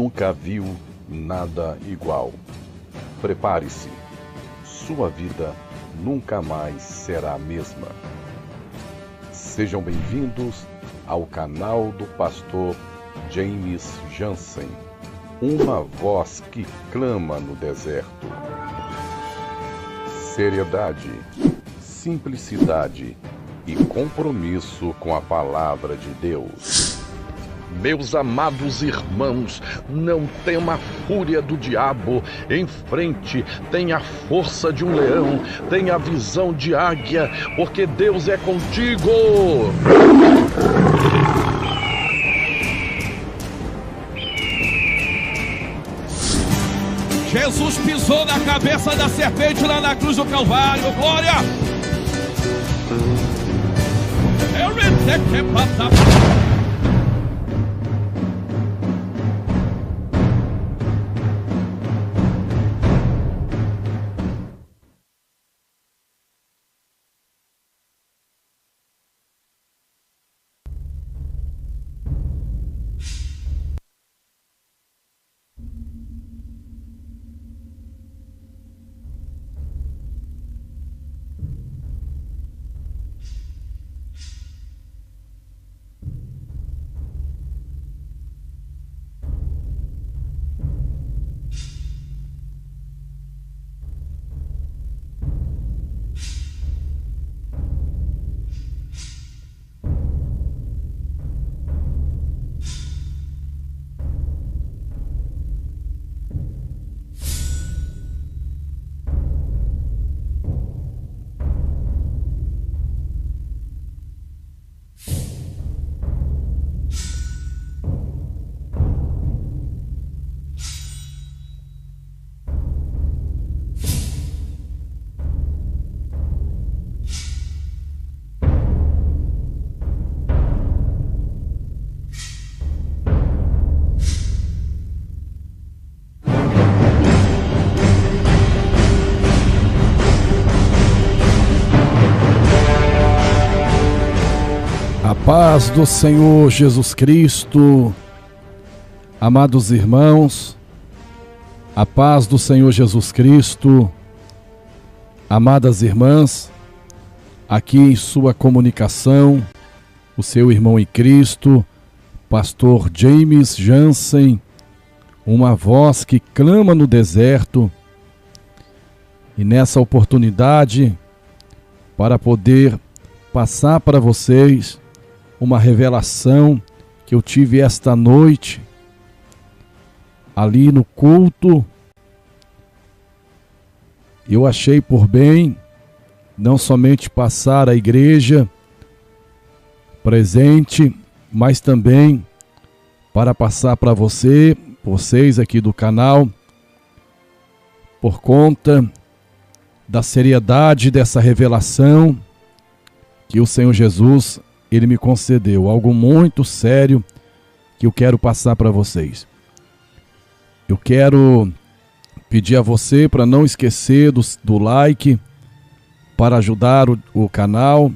nunca viu nada igual. Prepare-se, sua vida nunca mais será a mesma. Sejam bem-vindos ao canal do pastor James Jansen, uma voz que clama no deserto. Seriedade, simplicidade e compromisso com a palavra de Deus. Meus amados irmãos, não tema a fúria do diabo. Em frente, tenha a força de um leão, tenha a visão de águia, porque Deus é contigo. Jesus pisou na cabeça da serpente lá na cruz do Calvário. Glória! Paz do Senhor Jesus Cristo, amados irmãos, a paz do Senhor Jesus Cristo, amadas irmãs, aqui em sua comunicação, o seu irmão em Cristo, pastor James Jansen, uma voz que clama no deserto, e nessa oportunidade, para poder passar para vocês uma revelação que eu tive esta noite, ali no culto. Eu achei por bem não somente passar a igreja presente, mas também para passar para vocês aqui do canal, por conta da seriedade dessa revelação que o Senhor Jesus Ele me concedeu, algo muito sério que eu quero passar para vocês. Eu quero pedir a você para não esquecer do like, para ajudar o canal,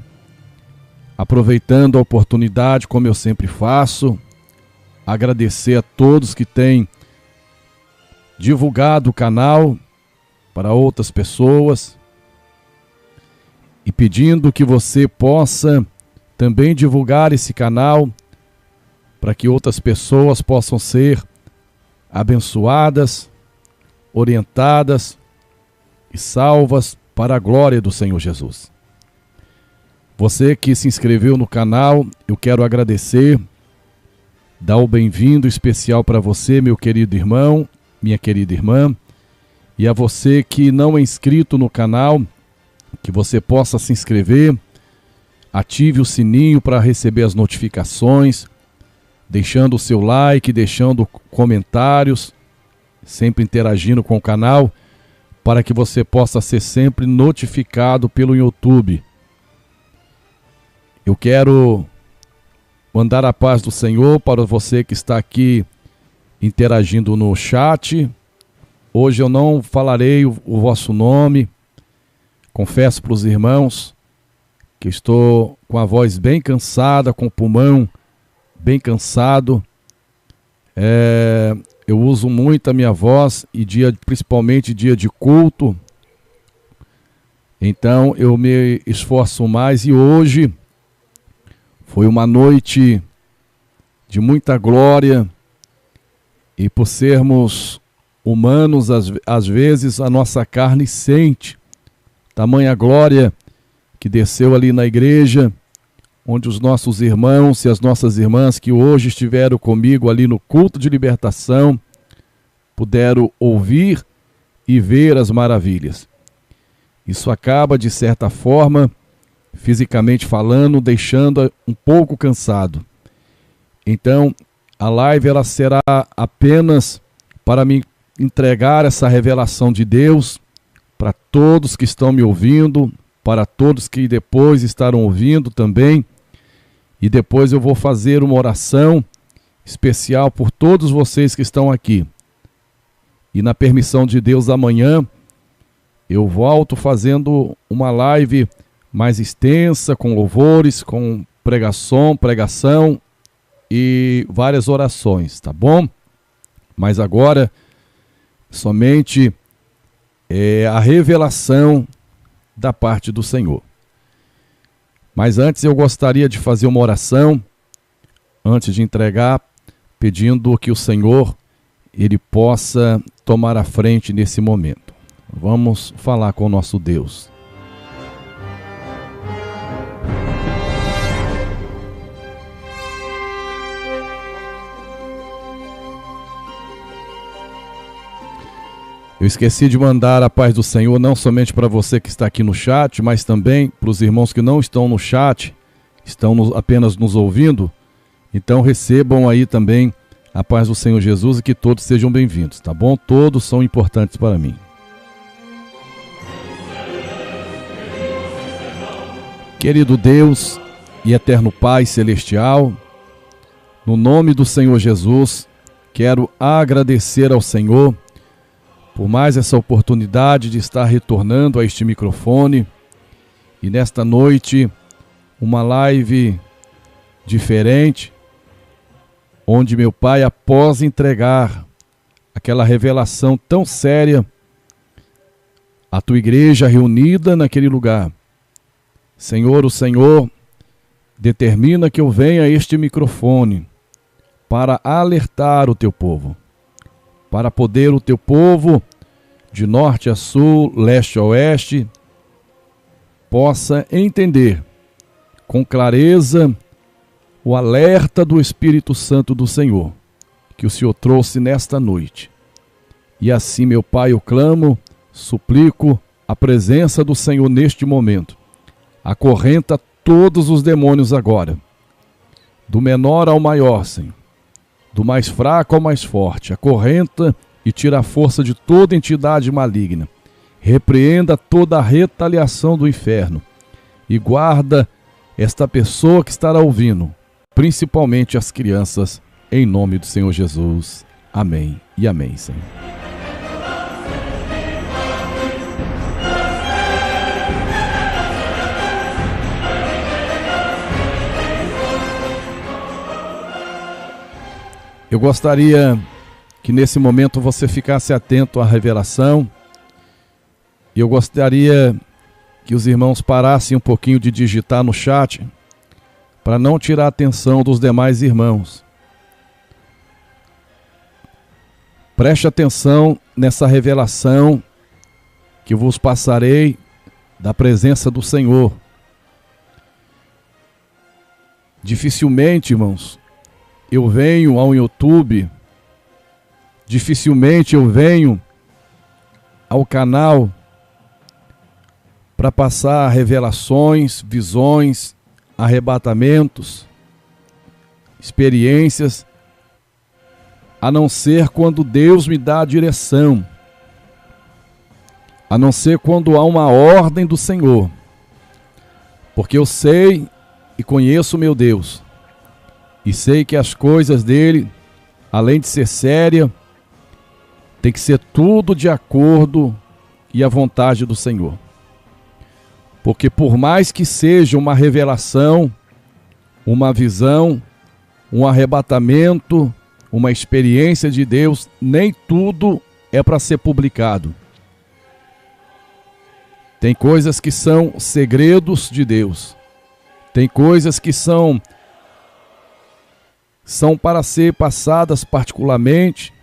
aproveitando a oportunidade, como eu sempre faço, agradecer a todos que têm divulgado o canal para outras pessoas e pedindo que você possa também divulgar esse canal para que outras pessoas possam ser abençoadas, orientadas e salvas para a glória do Senhor Jesus. Você que se inscreveu no canal, eu quero agradecer, dar o bem-vindo especial para você, meu querido irmão, minha querida irmã, e a você que não é inscrito no canal, que você possa se inscrever, ative o sininho para receber as notificações, deixando o seu like, deixando comentários, sempre interagindo com o canal, para que você possa ser sempre notificado pelo YouTube. Eu quero mandar a paz do Senhor para você que está aqui interagindo no chat. Hoje eu não falarei o vosso nome, confesso para os irmãos que estou com a voz bem cansada, com o pulmão bem cansado. eu uso muito a minha voz, e principalmente dia de culto. Então eu me esforço mais, e hoje foi uma noite de muita glória, e por sermos humanos, às vezes a nossa carne sente tamanha glória que desceu ali na igreja, onde os nossos irmãos e as nossas irmãs que hoje estiveram comigo ali no culto de libertação puderam ouvir e ver as maravilhas. Isso acaba, de certa forma, fisicamente falando, deixando um pouco cansado. Então, a live ela será apenas para me entregar essa revelação de Deus para todos que estão me ouvindo, para todos que depois estarão ouvindo também. E depois eu vou fazer uma oração especial por todos vocês que estão aqui. E na permissão de Deus, amanhã eu volto fazendo uma live mais extensa, com louvores, com pregação e várias orações, tá bom? Mas agora, somente a revelação da parte do Senhor. Mas antes eu gostaria de fazer uma oração, antes de entregar, pedindo que o Senhor, Ele possa tomar a frente nesse momento. Vamos falar com o nosso Deus. Eu esqueci de mandar a paz do Senhor não somente para você que está aqui no chat, mas também para os irmãos que não estão no chat, estão apenas nos ouvindo. Então recebam aí também a paz do Senhor Jesus e que todos sejam bem-vindos, tá bom? Todos são importantes para mim. Querido Deus e eterno Pai celestial, no nome do Senhor Jesus, quero agradecer ao Senhor por mais essa oportunidade de estar retornando a este microfone, e nesta noite uma live diferente, onde meu Pai, após entregar aquela revelação tão séria à tua igreja reunida naquele lugar, Senhor, o Senhor determina que eu venha a este microfone para alertar o teu povo, para poder o teu povo, de norte a sul, leste a oeste, possa entender com clareza o alerta do Espírito Santo do Senhor, que o Senhor trouxe nesta noite. E assim, meu Pai, eu clamo, suplico a presença do Senhor neste momento. Acorrenta todos os demônios agora, do menor ao maior, Senhor, do mais fraco ao mais forte. Acorrenta e tira a força de toda entidade maligna. Repreenda toda a retaliação do inferno e guarda esta pessoa que estará ouvindo, principalmente as crianças, em nome do Senhor Jesus. Amém e amém, Senhor. Eu gostaria que nesse momento você ficasse atento à revelação. E eu gostaria que os irmãos parassem um pouquinho de digitar no chat, para não tirar a atenção dos demais irmãos. Preste atenção nessa revelação que vos passarei da presença do Senhor. Dificilmente, irmãos, eu venho ao YouTube, dificilmente eu venho ao canal para passar revelações, visões, arrebatamentos, experiências, a não ser quando Deus me dá a direção, a não ser quando há uma ordem do Senhor, porque eu sei e conheço meu Deus, e sei que as coisas dele, além de ser séria, tem que ser tudo de acordo e à vontade do Senhor. Porque por mais que seja uma revelação, uma visão, um arrebatamento, uma experiência de Deus, nem tudo é para ser publicado. Tem coisas que são segredos de Deus. Tem coisas que são para ser passadas particularmente.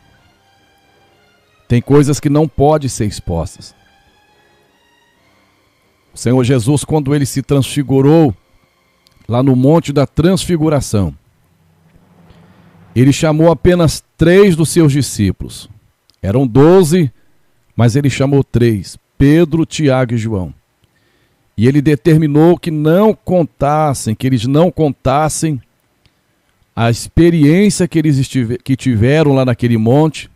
Tem coisas que não podem ser expostas. O Senhor Jesus, quando ele se transfigurou lá no Monte da Transfiguração, ele chamou apenas 3 dos seus discípulos. Eram 12, mas ele chamou 3, Pedro, Tiago e João. E ele determinou que eles não contassem a experiência que eles tiveram lá naquele monte,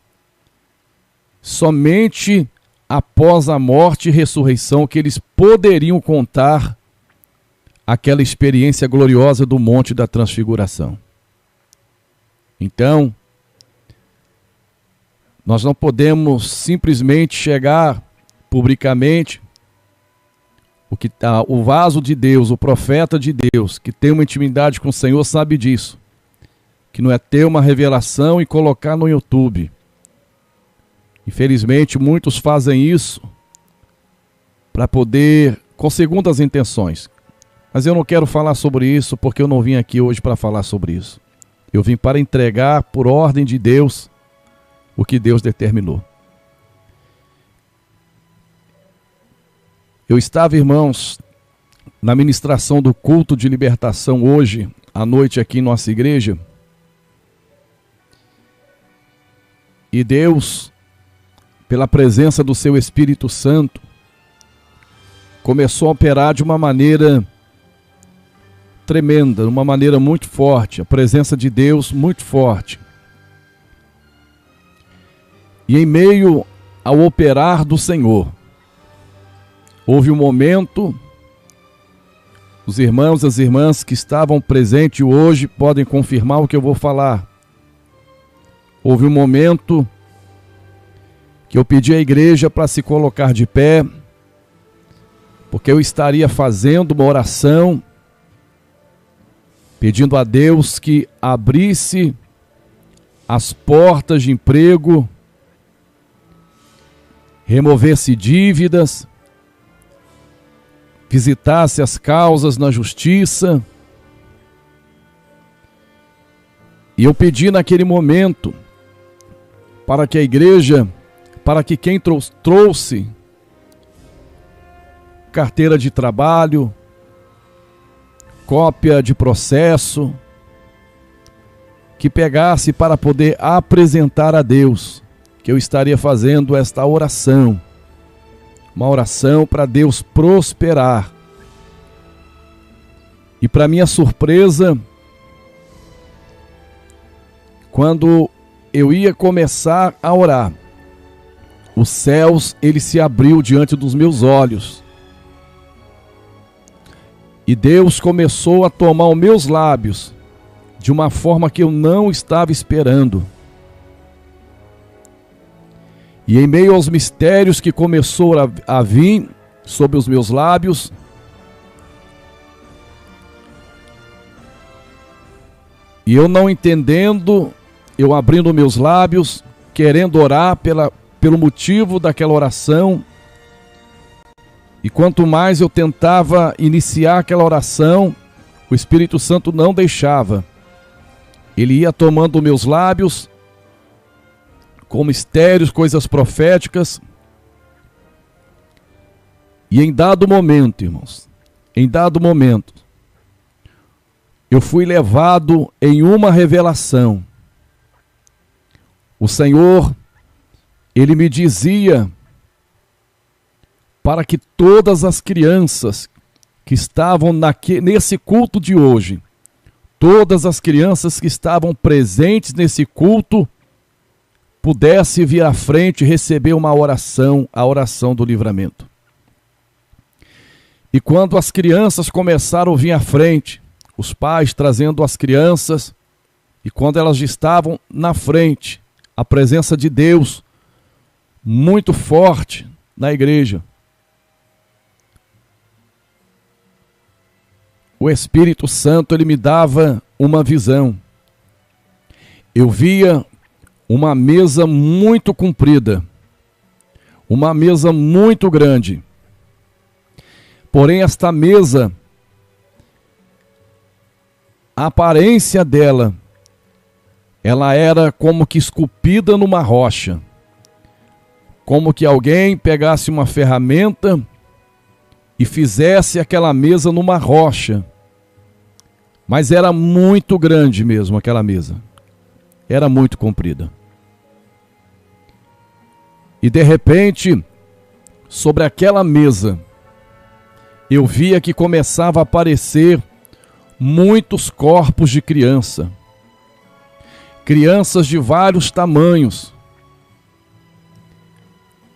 somente após a morte e ressurreição que eles poderiam contar aquela experiência gloriosa do Monte da Transfiguração. Então, nós não podemos simplesmente chegar publicamente. O vaso de Deus, o profeta de Deus, que tem uma intimidade com o Senhor, sabe disso. Que não é ter uma revelação e colocar no YouTube. Infelizmente, muitos fazem isso para poder, com segundas intenções. Mas eu não quero falar sobre isso, porque eu não vim aqui hoje para falar sobre isso. Eu vim para entregar, por ordem de Deus, o que Deus determinou. Eu estava, irmãos, na ministração do culto de libertação hoje, à noite aqui em nossa igreja. E Deus, pela presença do seu Espírito Santo, começou a operar de uma maneira tremenda, de uma maneira muito forte, a presença de Deus muito forte. E em meio ao operar do Senhor, houve um momento, os irmãos e as irmãs que estavam presentes hoje podem confirmar o que eu vou falar. Houve um momento que eu pedi à igreja para se colocar de pé, porque eu estaria fazendo uma oração, pedindo a Deus que abrisse as portas de emprego, removesse dívidas, visitasse as causas na justiça. E eu pedi naquele momento para que a igreja, para que quem trouxe carteira de trabalho, cópia de processo, que pegasse para poder apresentar a Deus, que eu estaria fazendo esta oração, uma oração para Deus prosperar. E para minha surpresa, quando eu ia começar a orar, os céus, ele se abriu diante dos meus olhos. E Deus começou a tomar os meus lábios de uma forma que eu não estava esperando. E em meio aos mistérios que começou a vir sobre os meus lábios, e eu não entendendo, eu abrindo meus lábios, querendo orar pelo motivo daquela oração. E quanto mais eu tentava iniciar aquela oração, o Espírito Santo não deixava. Ele ia tomando meus lábios com mistérios, coisas proféticas. E em dado momento, irmãos, eu fui levado em uma revelação. O Senhor, ele me dizia para que todas as crianças que estavam nesse culto de hoje, todas as crianças que estavam presentes nesse culto, pudessem vir à frente e receber uma oração, a oração do livramento. E quando as crianças começaram a vir à frente, os pais trazendo as crianças, e quando elas estavam na frente, a presença de Deus muito forte na igreja, o Espírito Santo, ele me dava uma visão. eu via uma mesa muito comprida, uma mesa muito grande. Porém, esta mesa, a aparência dela, ela era como que esculpida numa rocha. Como que alguém pegasse uma ferramenta e fizesse aquela mesa numa rocha. Mas era muito grande mesmo aquela mesa. Era muito comprida. E de repente, sobre aquela mesa, eu via que começava a aparecer muitos corpos de criança. Crianças de vários tamanhos.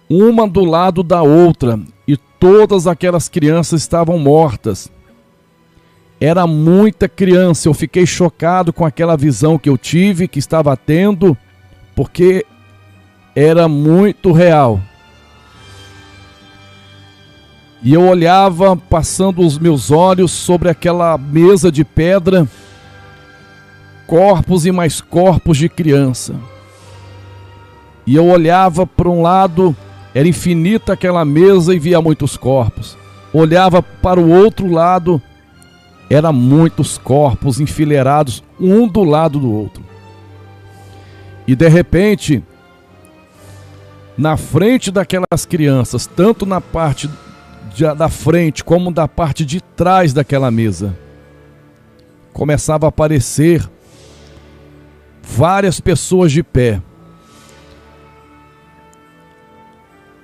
Uma do lado da outra. E todas aquelas crianças estavam mortas. Era muita criança. Eu fiquei chocado com aquela visão que eu tive, que estava tendo, porque era muito real. E eu olhava, passando os meus olhos sobre aquela mesa de pedra, corpos e mais corpos de criança. E eu olhava para um lado, era infinita aquela mesa e via muitos corpos. Olhava para o outro lado, eram muitos corpos enfileirados, um do lado do outro. E de repente, na frente daquelas crianças, tanto na parte da frente como da parte de trás daquela mesa, começava a aparecer várias pessoas de pé.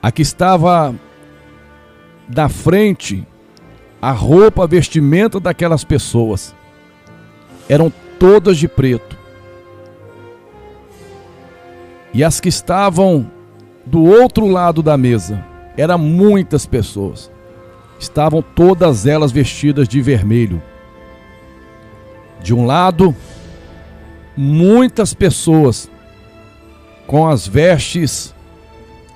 A que estava da frente, a roupa, a vestimenta daquelas pessoas eram todas de preto. E as que estavam do outro lado da mesa, eram muitas pessoas. Estavam todas elas vestidas de vermelho. De um lado, muitas pessoas com as vestes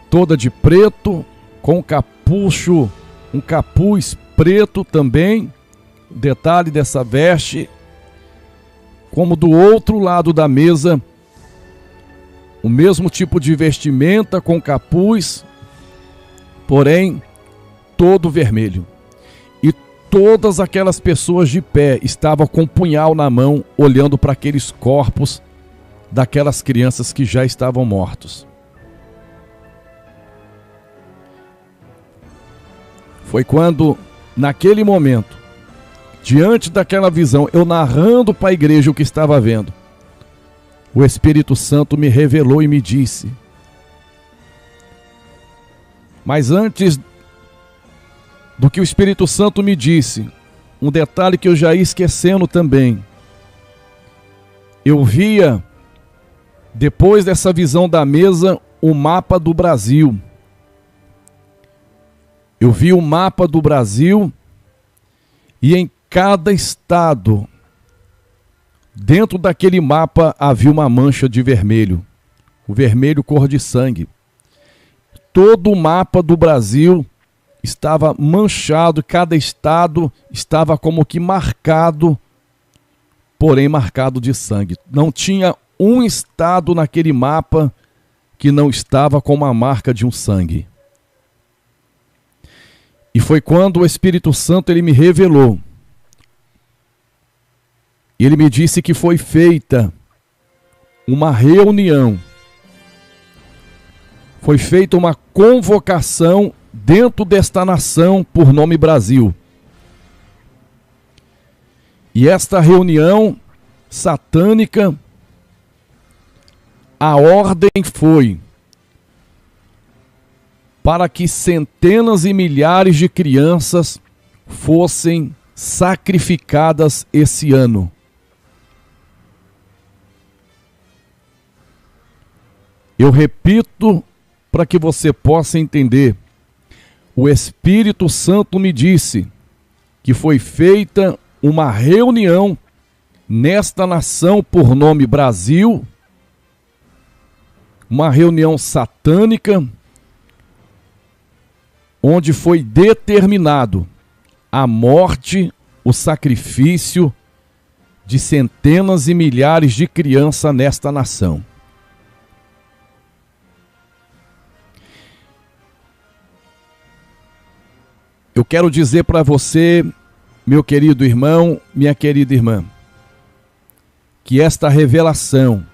toda de preto, com capucho, um capuz preto também. Detalhe dessa veste. Como do outro lado da mesa, o mesmo tipo de vestimenta com capuz, porém todo vermelho. E todas aquelas pessoas de pé estavam com um punhal na mão, olhando para aqueles corpos daquelas crianças que já estavam mortos. Foi quando, naquele momento, diante daquela visão, eu narrando para a igreja o que estava vendo, o Espírito Santo me revelou e me disse: mas antes do que o Espírito Santo me disse, um detalhe que eu já ia esquecendo também. Eu via, depois dessa visão da mesa, o mapa do Brasil. Eu vi o mapa do Brasil e em cada estado, dentro daquele mapa havia uma mancha de vermelho. O vermelho cor de sangue. Todo o mapa do Brasil estava manchado, cada estado estava como que marcado, porém marcado de sangue. Não tinha um estado naquele mapa que não estava com uma marca de um sangue. E foi quando o Espírito Santo ele me revelou. Ele me disse que foi feita uma reunião. Foi feita uma convocação dentro desta nação por nome Brasil. E esta reunião satânica, a ordem foi para que centenas e milhares de crianças fossem sacrificadas esse ano. Eu repito para que você possa entender. O Espírito Santo me disse que foi feita uma reunião nesta nação por nome Brasil, uma reunião satânica, onde foi determinado a morte, o sacrifício de centenas e milhares de crianças nesta nação. Eu quero dizer para você, meu querido irmão, minha querida irmã, que esta revelação,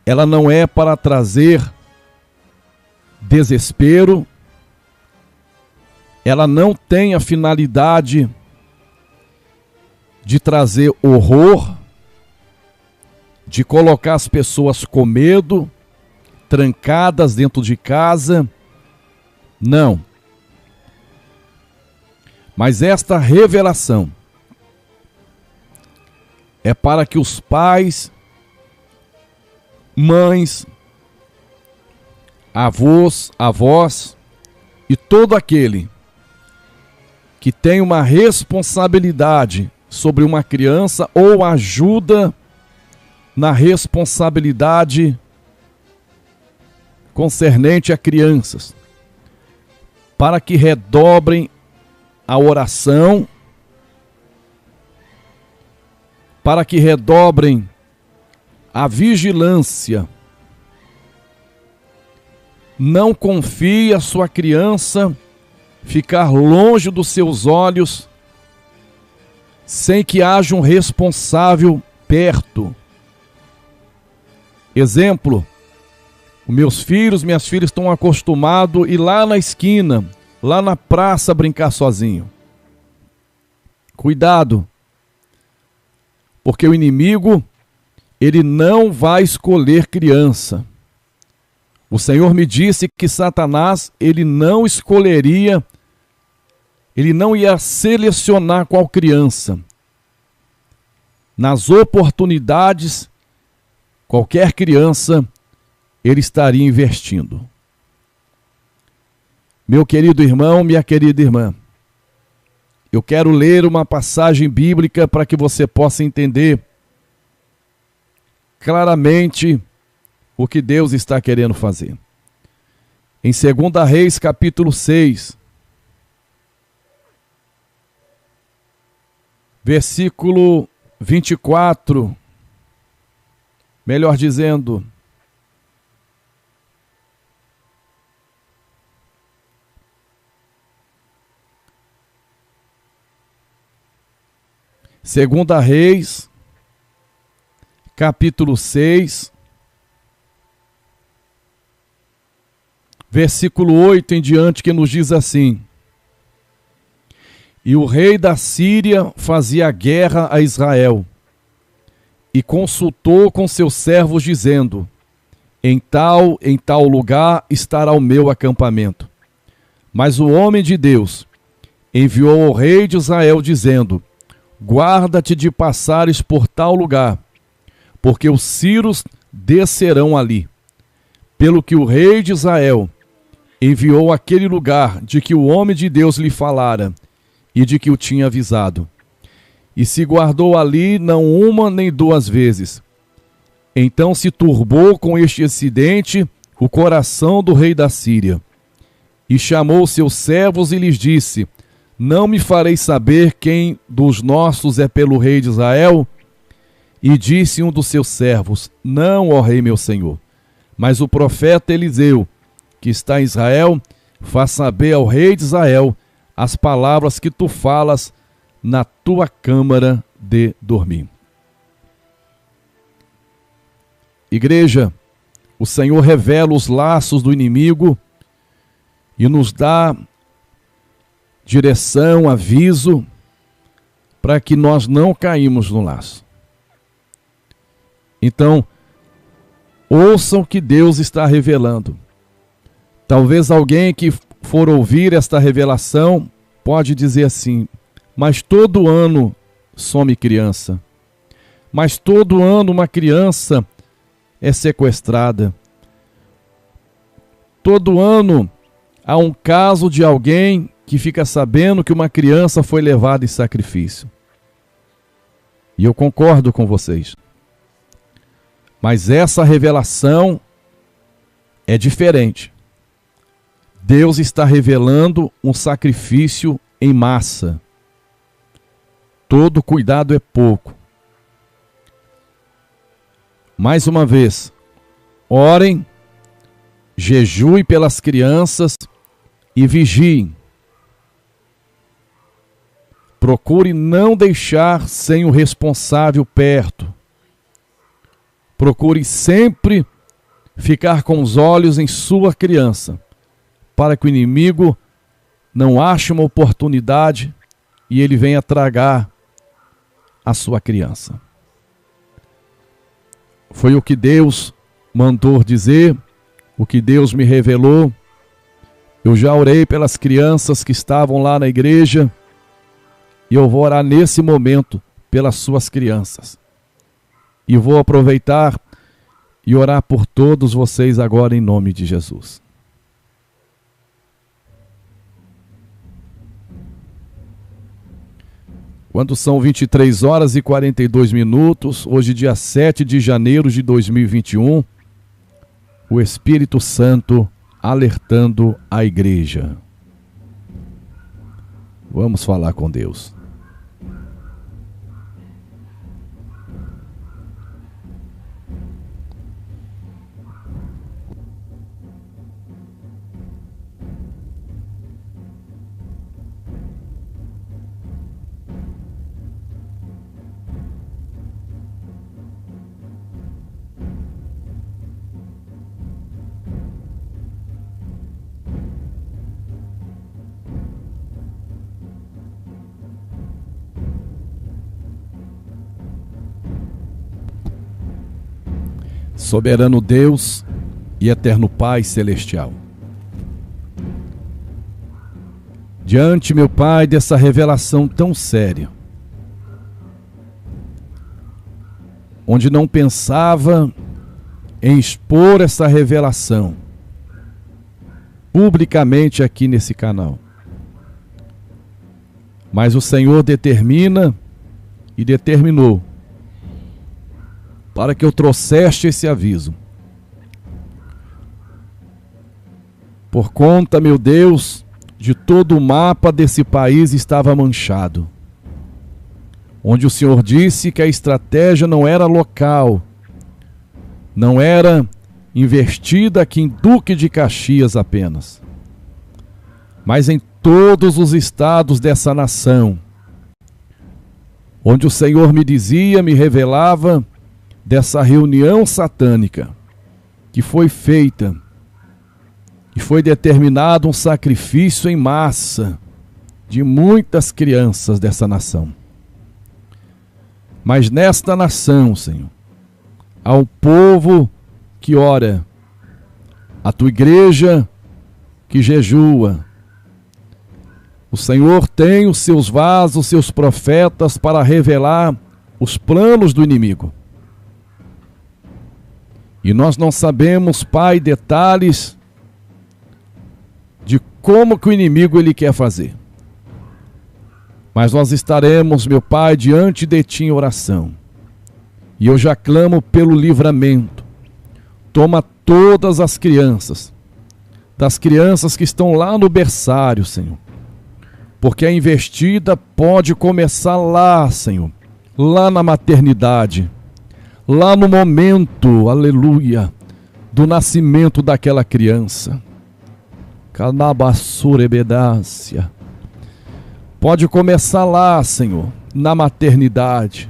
ela não é para trazer desespero, ela não tem a finalidade de trazer horror, de colocar as pessoas com medo, trancadas dentro de casa. Não. Mas esta revelação é para que os pais, mães, avós e todo aquele que tem uma responsabilidade sobre uma criança ou ajuda na responsabilidade concernente a crianças, para que redobrem a oração, para que redobrem a vigilância. Não confie a sua criança ficar longe dos seus olhos sem que haja um responsável perto. Exemplo, os meus filhos, minhas filhas estão acostumados a ir lá na esquina, lá na praça brincar sozinho. Cuidado, porque o inimigo, ele não vai escolher criança. O Senhor me disse que Satanás, ele não escolheria, ele não ia selecionar qual criança. Nas oportunidades, qualquer criança, ele estaria investindo. Meu querido irmão, minha querida irmã, eu quero ler uma passagem bíblica para que você possa entender claramente o que Deus está querendo fazer. Em 2 Reis, capítulo 6, versículo 24, melhor dizendo, Segunda Reis, capítulo 6, versículo 8 em diante, que nos diz assim: E o rei da Síria fazia guerra a Israel, e consultou com seus servos, dizendo: em tal lugar estará o meu acampamento. Mas o homem de Deus enviou ao rei de Israel, dizendo: guarda-te de passares por tal lugar, porque os sírios descerão ali. Pelo que o rei de Israel enviou àquele lugar de que o homem de Deus lhe falara e de que o tinha avisado. E se guardou ali não uma nem duas vezes. Então se turbou com este incidente o coração do rei da Síria. E chamou seus servos e lhes disse: não me farei saber quem dos nossos é pelo rei de Israel? E disse um dos seus servos: não, ó rei meu senhor, mas o profeta Eliseu, que está em Israel, faz saber ao rei de Israel as palavras que tu falas na tua câmara de dormir. Igreja, o Senhor revela os laços do inimigo e nos dá direção, aviso, para que nós não caímos no laço. Então, ouçam o que Deus está revelando. Talvez alguém que for ouvir esta revelação pode dizer assim: mas todo ano some criança. Mas todo ano uma criança é sequestrada. Todo ano há um caso de alguém que fica sabendo que uma criança foi levada em sacrifício. E eu concordo com vocês. Mas essa revelação é diferente. Deus está revelando um sacrifício em massa. Todo cuidado é pouco. Mais uma vez, orem, jejuem pelas crianças e vigiem. Procure não deixar sem o responsável perto. Procure sempre ficar com os olhos em sua criança, para que o inimigo não ache uma oportunidade e ele venha tragar a sua criança. Foi o que Deus mandou dizer, o que Deus me revelou. Eu já orei pelas crianças que estavam lá na igreja e eu vou orar nesse momento pelas suas crianças. E vou aproveitar e orar por todos vocês agora em nome de Jesus. Quando são 23 horas e 42 minutos, hoje dia 7 de janeiro de 2021, o Espírito Santo alertando a igreja. Vamos falar com Deus. Soberano Deus e eterno Pai celestial, diante, meu Pai, dessa revelação tão séria, onde não pensava em expor essa revelação publicamente aqui nesse canal, mas o Senhor determina e determinou para que eu trouxesse esse aviso. Por conta, meu Deus, de todo o mapa desse país estava manchado. Onde o Senhor disse que a estratégia não era local, não era investida aqui em Duque de Caxias apenas, mas em todos os estados dessa nação. Onde o Senhor me dizia, me revelava dessa reunião satânica que foi feita e foi determinado um sacrifício em massa de muitas crianças dessa nação. Mas nesta nação, Senhor, há um povo que ora, a tua igreja que jejua. O Senhor tem os seus vasos, os seus profetas para revelar os planos do inimigo. E nós não sabemos, Pai, detalhes de como que o inimigo ele quer fazer. Mas nós estaremos, meu Pai, diante de Ti em oração. E eu já clamo pelo livramento. Toma todas as crianças, das crianças que estão lá no berçário, Senhor. Porque a investida pode começar lá, Senhor, lá na maternidade. Lá no momento, aleluia, do nascimento daquela criança. Canabassurebedácia. Pode começar lá, Senhor, na maternidade.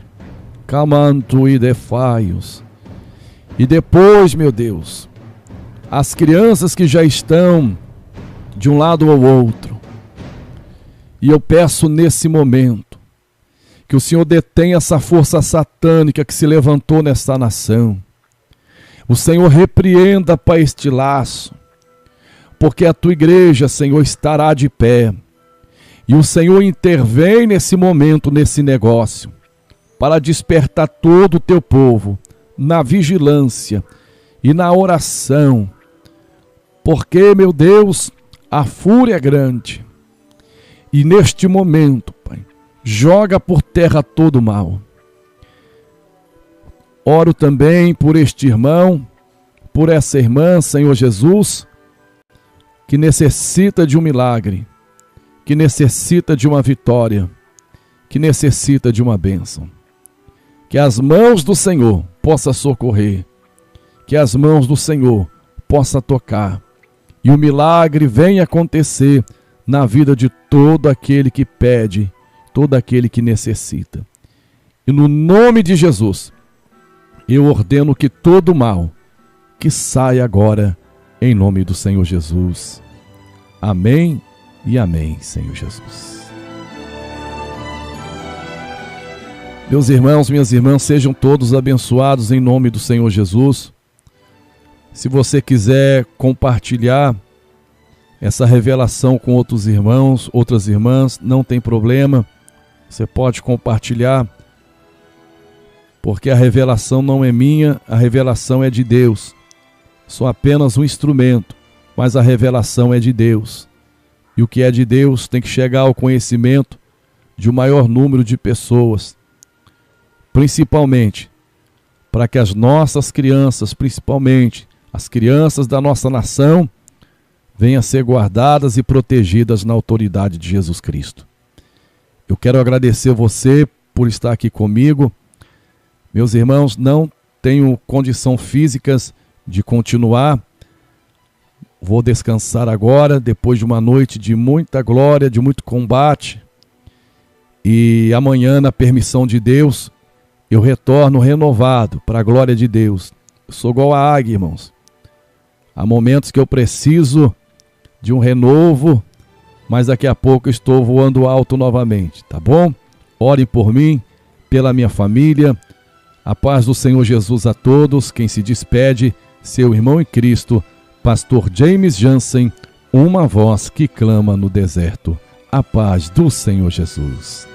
Camanto e defaios. E depois, meu Deus, as crianças que já estão de um lado ao outro. E eu peço nesse momento, que o Senhor detém essa força satânica que se levantou nesta nação. O Senhor repreenda, Pai, este laço, porque a tua igreja, Senhor, estará de pé. E o Senhor intervém nesse momento, nesse negócio, para despertar todo o teu povo na vigilância e na oração. Porque, meu Deus, a fúria é grande. E neste momento, Pai, joga por terra todo o mal. Oro também por este irmão, por essa irmã, Senhor Jesus, que necessita de um milagre, que necessita de uma vitória, que necessita de uma bênção. que as mãos do Senhor possam socorrer, que as mãos do Senhor possam tocar, e o milagre venha acontecer na vida de todo aquele que pede, todo aquele que necessita. E no nome de Jesus, eu ordeno que todo mal que saia agora, em nome do Senhor Jesus. Amém e amém, Senhor Jesus. Meus irmãos, minhas irmãs, sejam todos abençoados em nome do Senhor Jesus. Se você quiser compartilhar essa revelação com outros irmãos, outras irmãs, não tem problema. Você pode compartilhar, porque a revelação não é minha, a revelação é de Deus. Sou apenas um instrumento, mas a revelação é de Deus. E o que é de Deus tem que chegar ao conhecimento de um maior número de pessoas, principalmente para que as nossas crianças, principalmente as crianças da nossa nação, venham a ser guardadas e protegidas na autoridade de Jesus Cristo. Eu quero agradecer você por estar aqui comigo. Meus irmãos, não tenho condição físicas de continuar. Vou descansar agora, depois de uma noite de muita glória, de muito combate. E amanhã, na permissão de Deus, eu retorno renovado para a glória de Deus. Eu sou igual a águia, irmãos. Há momentos que eu preciso de um renovo, mas daqui a pouco eu estou voando alto novamente, tá bom? Orem por mim, pela minha família. A paz do Senhor Jesus a todos. Quem se despede, seu irmão em Cristo, Pastor James Jansen, uma voz que clama no deserto. A paz do Senhor Jesus.